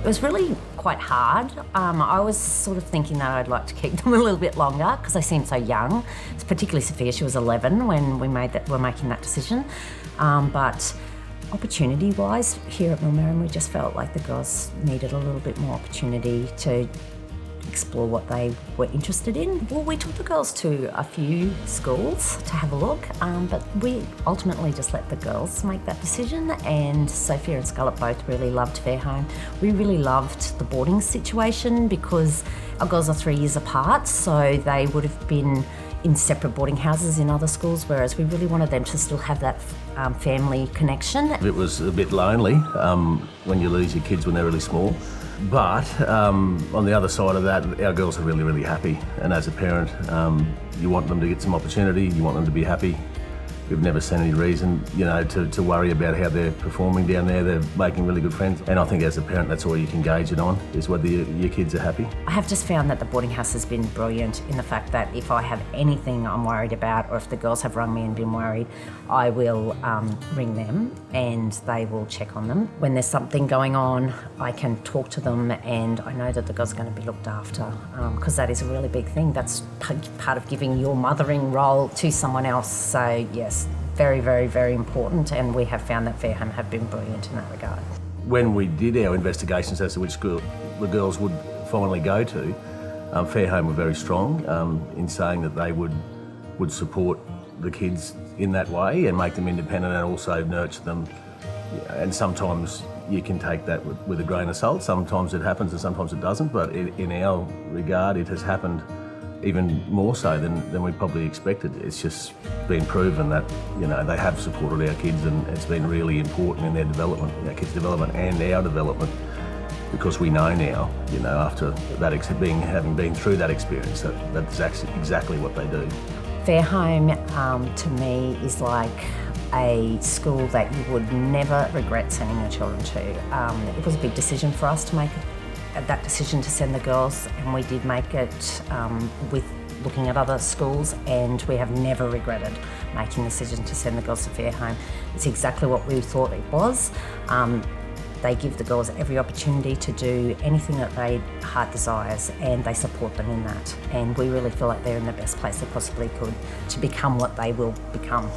was really quite hard. I was sort of thinking that I'd like to keep them a little bit longer because they seemed so young. Particularly Sophia, she was 11 when we're making that decision. But opportunity-wise, here at Millmerran, we just felt like the girls needed a little bit more opportunity to explore what they were interested in. Well, we took the girls to a few schools to have a look, but we ultimately just let the girls make that decision, and Sophia and Scarlett both really loved Fairholme. We really loved the boarding situation because our girls are 3 years apart, so they would have been in separate boarding houses in other schools, whereas we really wanted them to still have that family connection. It was a bit lonely when you lose your kids when they're really small. But on the other side of that, our girls are really, really happy. And as a parent, you want them to get some opportunity, you want them to be happy. We've never seen any reason, to worry about how they're performing down there. They're making really good friends. And I think as a parent, that's all you can gauge it on, is whether your kids are happy. I have just found that the boarding house has been brilliant in the fact that if I have anything I'm worried about, or if the girls have rung me and been worried, I will ring them and they will check on them. When there's something going on, I can talk to them and I know that the girls are going to be looked after, because that is a really big thing. That's part of giving your mothering role to someone else. So yes, very, very, very important, and we have found that Fairholme have been brilliant in that regard. When we did our investigations as to which school the girls would finally go to, Fairholme were very strong in saying that they would support the kids in that way and make them independent and also nurture them. And sometimes you can take that with a grain of salt. Sometimes it happens and sometimes it doesn't, but in our regard it has happened even more so than we probably expected. It's just been proven that, they have supported our kids, and it's been really important in their development, our kids' development and our development, because we know now, after that having been through that experience, that's exactly what they do. Fairholme, to me, is like a school that you would never regret sending your children to. It was a big decision for us to make that decision to send the girls, and we did make it with looking at other schools, and we have never regretted making the decision to send the girls to Fairholme. It's exactly what we thought it was. They give the girls every opportunity to do anything that their heart desires, and they support them in that. And we really feel like they're in the best place they possibly could to become what they will become.